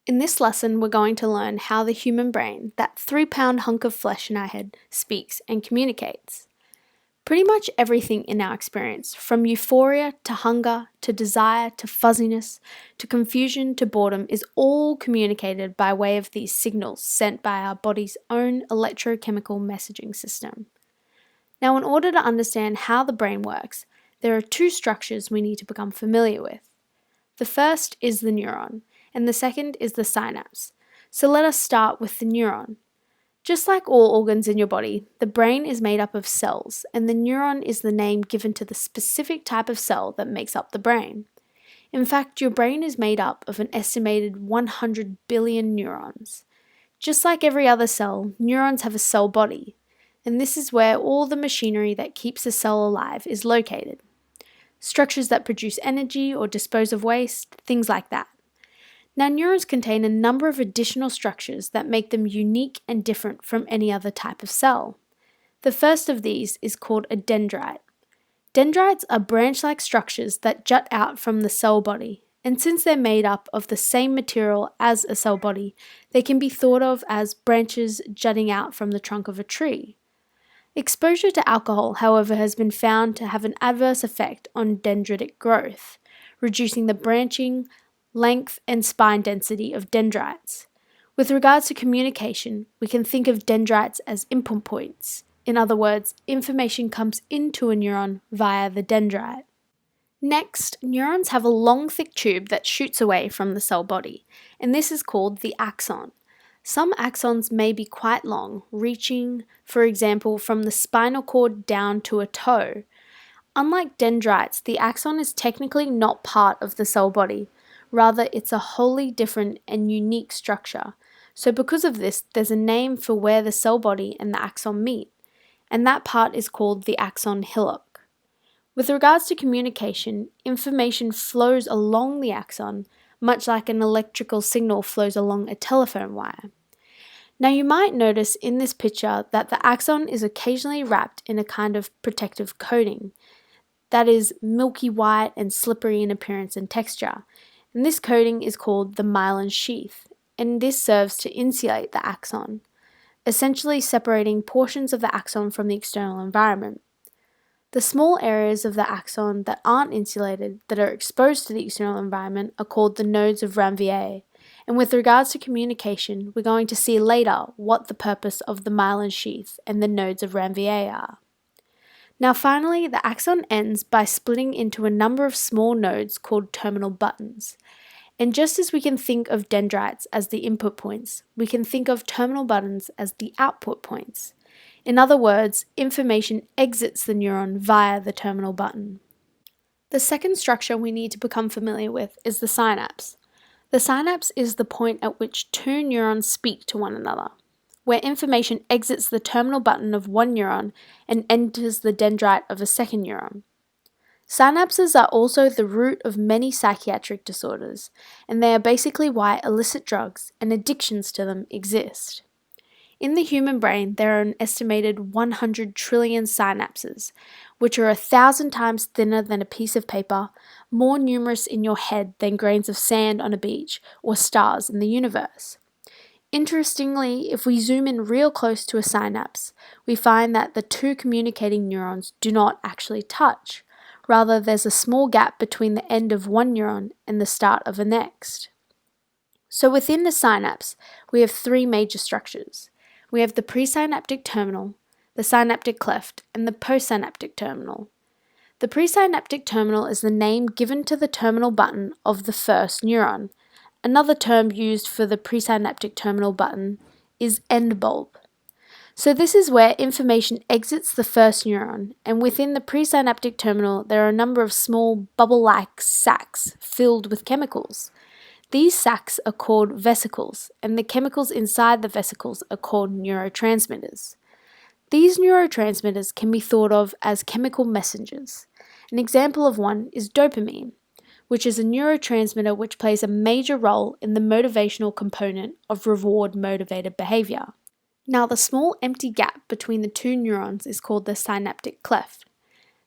In this lesson, we're going to learn how the human brain, that 3-pound hunk of flesh in our head, speaks and communicates. Pretty much everything in our experience, from euphoria to hunger to desire to fuzziness to confusion to boredom, is all communicated by way of these signals sent by our body's own electrochemical messaging system. Now, in order to understand how the brain works, there are two structures we need to become familiar with. The first is the neuron, and the second is the synapse. So let us start with the neuron. Just like all organs in your body, the brain is made up of cells, and the neuron is the name given to the specific type of cell that makes up the brain. In fact, your brain is made up of an estimated 100 billion neurons. Just like every other cell, neurons have a cell body, and this is where all the machinery that keeps a cell alive is located. Structures that produce energy or dispose of waste, things like that. Now, neurons contain a number of additional structures that make them unique and different from any other type of cell. The first of these is called a dendrite. Dendrites are branch-like structures that jut out from the cell body, and since they're made up of the same material as a cell body, they can be thought of as branches jutting out from the trunk of a tree. Exposure to alcohol, however, has been found to have an adverse effect on dendritic growth, reducing the branching, length, and spine density of dendrites. With regards to communication, we can think of dendrites as input points. In other words, information comes into a neuron via the dendrite. Next, neurons have a long, thick tube that shoots away from the cell body, and this is called the axon. Some axons may be quite long, reaching, for example, from the spinal cord down to a toe. Unlike dendrites, the axon is technically not part of the cell body. Rather, it's a wholly different and unique structure. So because of this, there's a name for where the cell body and the axon meet, and that part is called the axon hillock. With regards to communication, information flows along the axon, much like an electrical signal flows along a telephone wire. Now, you might notice in this picture that the axon is occasionally wrapped in a kind of protective coating that is milky white and slippery in appearance and texture. And this coating is called the myelin sheath, and this serves to insulate the axon, essentially separating portions of the axon from the external environment. The small areas of the axon that aren't insulated, that are exposed to the external environment, are called the nodes of Ranvier. And with regards to communication, we're going to see later what the purpose of the myelin sheath and the nodes of Ranvier are. Now finally, the axon ends by splitting into a number of small nodes called terminal buttons. And just as we can think of dendrites as the input points, we can think of terminal buttons as the output points. In other words, information exits the neuron via the terminal button. The second structure we need to become familiar with is the synapse. The synapse is the point at which two neurons speak to one another, where information exits the terminal button of one neuron and enters the dendrite of a second neuron. Synapses are also the root of many psychiatric disorders, and they are basically why illicit drugs and addictions to them exist. In the human brain, there are an estimated 100 trillion synapses, which are 1,000 times thinner than a piece of paper, more numerous in your head than grains of sand on a beach or stars in the universe. Interestingly, if we zoom in real close to a synapse, we find that the two communicating neurons do not actually touch. Rather, there's a small gap between the end of one neuron and the start of the next. So within the synapse, we have three major structures. We have the presynaptic terminal, the synaptic cleft, and the postsynaptic terminal. The presynaptic terminal is the name given to the terminal button of the first neuron. Another term used for the presynaptic terminal button is end bulb. So this is where information exits the first neuron, and within the presynaptic terminal there are a number of small bubble-like sacs filled with chemicals. These sacs are called vesicles, and the chemicals inside the vesicles are called neurotransmitters. These neurotransmitters can be thought of as chemical messengers. An example of one is dopamine, which is a neurotransmitter which plays a major role in the motivational component of reward-motivated behavior. Now, the small empty gap between the two neurons is called the synaptic cleft.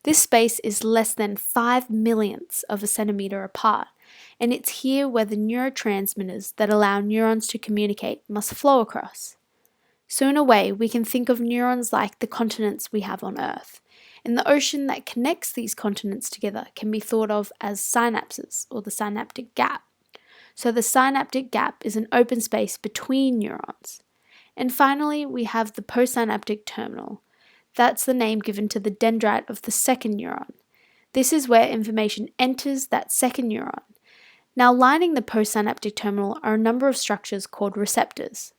This space is less than 5 millionths of a centimeter apart, and it's here where the neurotransmitters that allow neurons to communicate must flow across. So in a way, we can think of neurons like the continents we have on Earth, and the ocean that connects these continents together can be thought of as synapses, or the synaptic gap. So the synaptic gap is an open space between neurons. And finally, we have the postsynaptic terminal. That's the name given to the dendrite of the second neuron. This is where information enters that second neuron. Now, lining the postsynaptic terminal are a number of structures called receptors.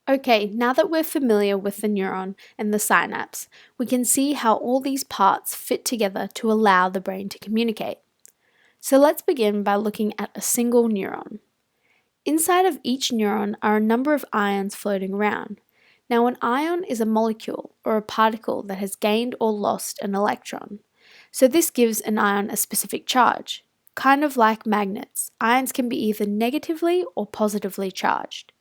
Okay, now that we're familiar with the neuron and the synapse, we can see how all these parts fit together to allow the brain to communicate. So let's begin by looking at a single neuron. Inside of each neuron are a number of ions floating around. Now, an ion is a molecule or a particle that has gained or lost an electron. So this gives an ion a specific charge. Kind of like magnets, ions can be either negatively or positively charged.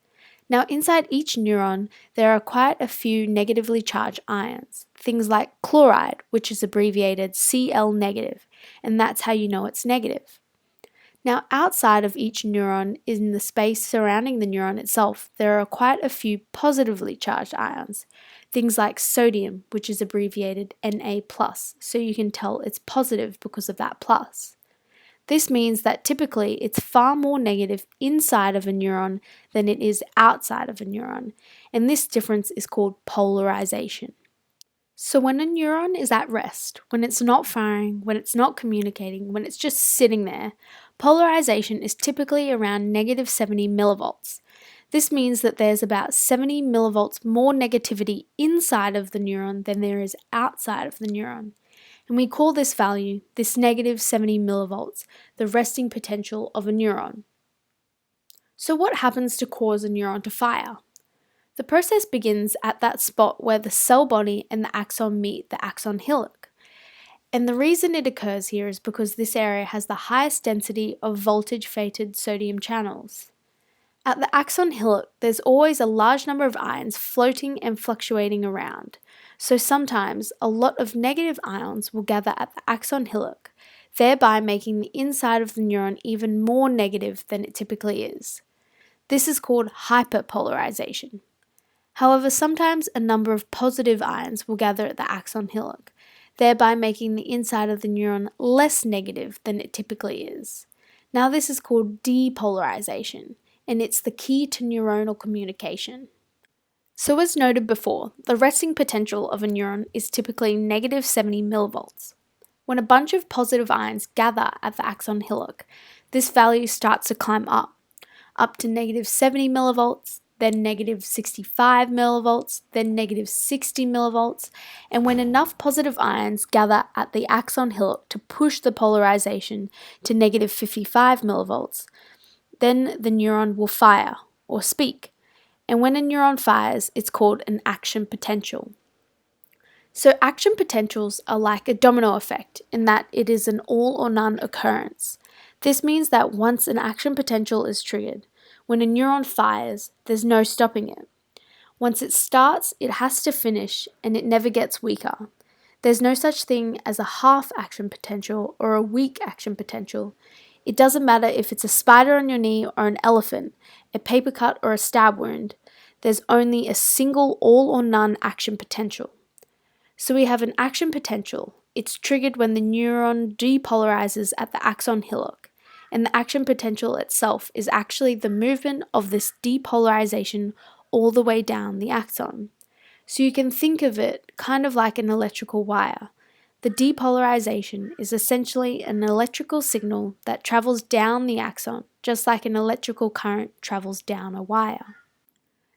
Now, inside each neuron, there are quite a few negatively charged ions, things like chloride, which is abbreviated Cl negative, and that's how you know it's negative. Now, outside of each neuron, in the space surrounding the neuron itself, there are quite a few positively charged ions, things like sodium, which is abbreviated Na+, so you can tell it's positive because of that plus. This means that typically it's far more negative inside of a neuron than it is outside of a neuron, and this difference is called polarization. So when a neuron is at rest, when it's not firing, when it's not communicating, when it's just sitting there, polarization is typically around negative 70 millivolts. This means that there's about 70 millivolts more negativity inside of the neuron than there is outside of the neuron. And we call this value, this negative 70 millivolts, the resting potential of a neuron. So what happens to cause a neuron to fire? The process begins at that spot where the cell body and the axon meet the axon hillock. And the reason it occurs here is because this area has the highest density of voltage-fated sodium channels. At the axon hillock, there's always a large number of ions floating and fluctuating around. So sometimes a lot of negative ions will gather at the axon hillock, thereby making the inside of the neuron even more negative than it typically is. This is called hyperpolarization. However, sometimes a number of positive ions will gather at the axon hillock, thereby making the inside of the neuron less negative than it typically is. Now this is called depolarization, and it's the key to neuronal communication. So as noted before, the resting potential of a neuron is typically negative 70 millivolts. When a bunch of positive ions gather at the axon hillock, this value starts to climb up to negative 70 millivolts, then negative 65 millivolts, then negative 60 millivolts, and when enough positive ions gather at the axon hillock to push the polarization to negative 55 millivolts, then the neuron will fire, or speak. And when a neuron fires, it's called an action potential. So action potentials are like a domino effect in that it is an all or none occurrence. This means that once an action potential is triggered, when a neuron fires, there's no stopping it. Once it starts, it has to finish, and it never gets weaker. There's no such thing as a half action potential or a weak action potential. It doesn't matter if it's a spider on your knee or an elephant, a paper cut or a stab wound. There's only a single all or none action potential. So we have an action potential. It's triggered when the neuron depolarizes at the axon hillock, and the action potential itself is actually the movement of this depolarization all the way down the axon. So you can think of it kind of like an electrical wire. The depolarization is essentially an electrical signal that travels down the axon, just like an electrical current travels down a wire.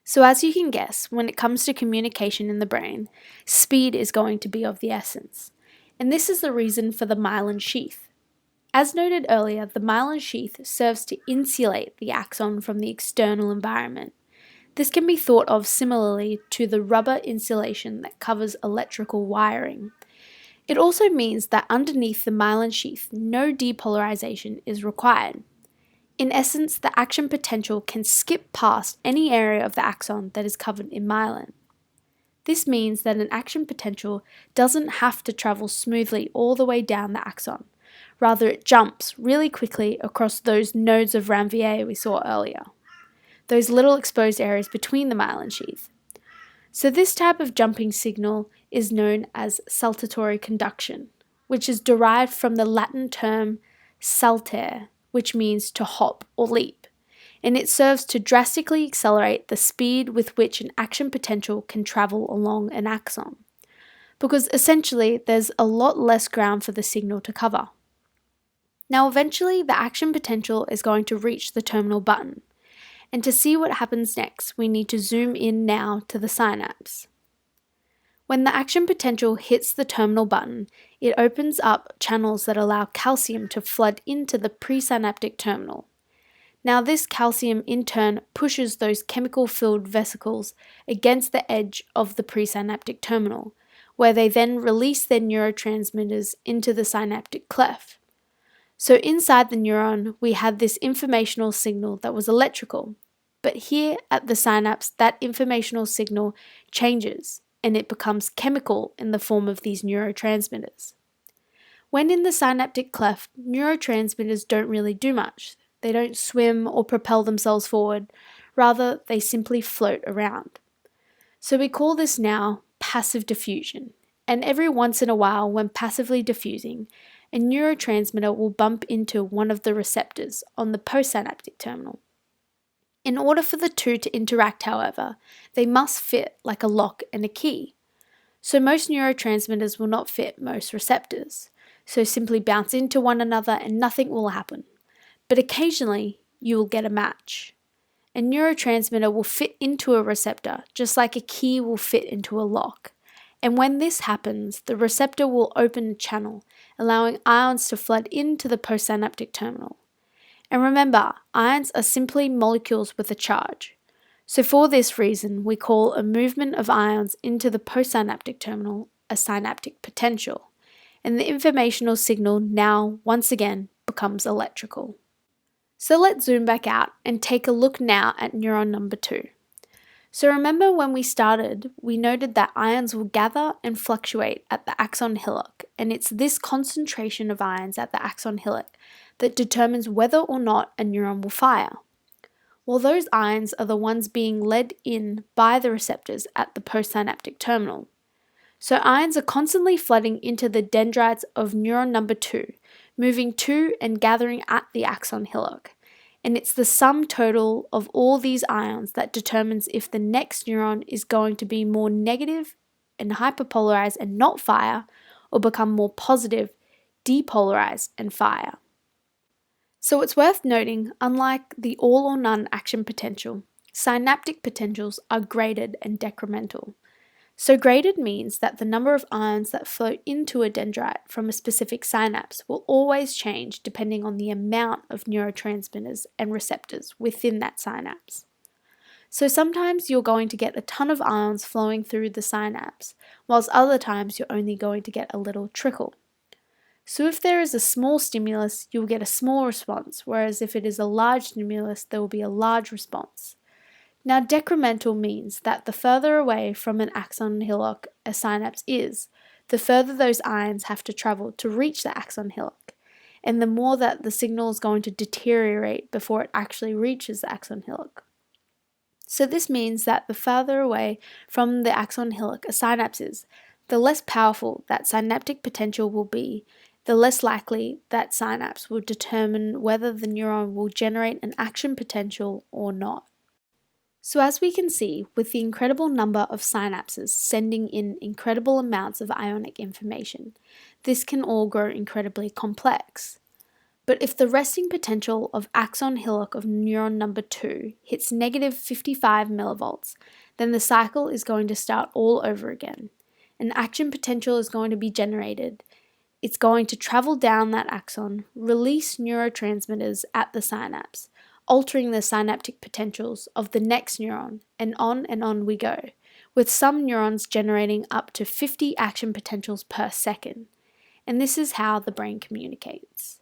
So as you can guess, when it comes to communication in the brain, speed is going to be of the essence. And this is the reason for the myelin sheath. As noted earlier, the myelin sheath serves to insulate the axon from the external environment. This can be thought of similarly to the rubber insulation that covers electrical wiring. It also means that underneath the myelin sheath, no depolarization is required. In essence, the action potential can skip past any area of the axon that is covered in myelin. This means that an action potential doesn't have to travel smoothly all the way down the axon. Rather, it jumps really quickly across those nodes of Ranvier we saw earlier, those little exposed areas between the myelin sheath. So this type of jumping signal is known as saltatory conduction, which is derived from the Latin term saltere, which means to hop or leap, and it serves to drastically accelerate the speed with which an action potential can travel along an axon, because essentially there's a lot less ground for the signal to cover. Now eventually the action potential is going to reach the terminal button, and to see what happens next, we need to zoom in now to the synapse. When the action potential hits the terminal button, it opens up channels that allow calcium to flood into the presynaptic terminal. Now this calcium in turn pushes those chemical-filled vesicles against the edge of the presynaptic terminal, where they then release their neurotransmitters into the synaptic cleft. So inside the neuron, we had this informational signal that was electrical, but here at the synapse, that informational signal changes and it becomes chemical in the form of these neurotransmitters. When in the synaptic cleft, neurotransmitters don't really do much. They don't swim or propel themselves forward, rather they simply float around. So we call this now passive diffusion, and every once in a while when passively diffusing, a neurotransmitter will bump into one of the receptors on the postsynaptic terminal. In order for the two to interact, however, they must fit like a lock and a key. So most neurotransmitters will not fit most receptors, so simply bounce into one another and nothing will happen. But occasionally, you will get a match. A neurotransmitter will fit into a receptor, just like a key will fit into a lock. And when this happens, the receptor will open a channel, allowing ions to flood into the postsynaptic terminal. And remember, ions are simply molecules with a charge. So for this reason, we call a movement of ions into the postsynaptic terminal a synaptic potential. And the informational signal now, once again, becomes electrical. So let's zoom back out and take a look now at neuron number 2. So remember when we started, we noted that ions will gather and fluctuate at the axon hillock, and it's this concentration of ions at the axon hillock that determines whether or not a neuron will fire. Well, those ions are the ones being led in by the receptors at the postsynaptic terminal. So ions are constantly flooding into the dendrites of neuron number 2, moving to and gathering at the axon hillock. And it's the sum total of all these ions that determines if the next neuron is going to be more negative and hyperpolarized and not fire, or become more positive, depolarized and fire. So it's worth noting, unlike the all or none action potential, synaptic potentials are graded and decremental. So graded means that the number of ions that flow into a dendrite from a specific synapse will always change depending on the amount of neurotransmitters and receptors within that synapse. So sometimes you're going to get a ton of ions flowing through the synapse, whilst other times you're only going to get a little trickle. So if there is a small stimulus, you'll get a small response, whereas if it is a large stimulus, there will be a large response. Now, decremental means that the further away from an axon hillock a synapse is, the further those ions have to travel to reach the axon hillock, and the more that the signal is going to deteriorate before it actually reaches the axon hillock. So this means that the further away from the axon hillock a synapse is, the less powerful that synaptic potential will be, the less likely that synapse will determine whether the neuron will generate an action potential or not. So as we can see, with the incredible number of synapses sending in incredible amounts of ionic information, this can all grow incredibly complex. But if the resting potential of axon hillock of neuron number 2 hits negative 55 millivolts, then the cycle is going to start all over again. An action potential is going to be generated. It's going to travel down that axon, release neurotransmitters at the synapse, altering the synaptic potentials of the next neuron, and on we go, with some neurons generating up to 50 action potentials per second. And this is how the brain communicates.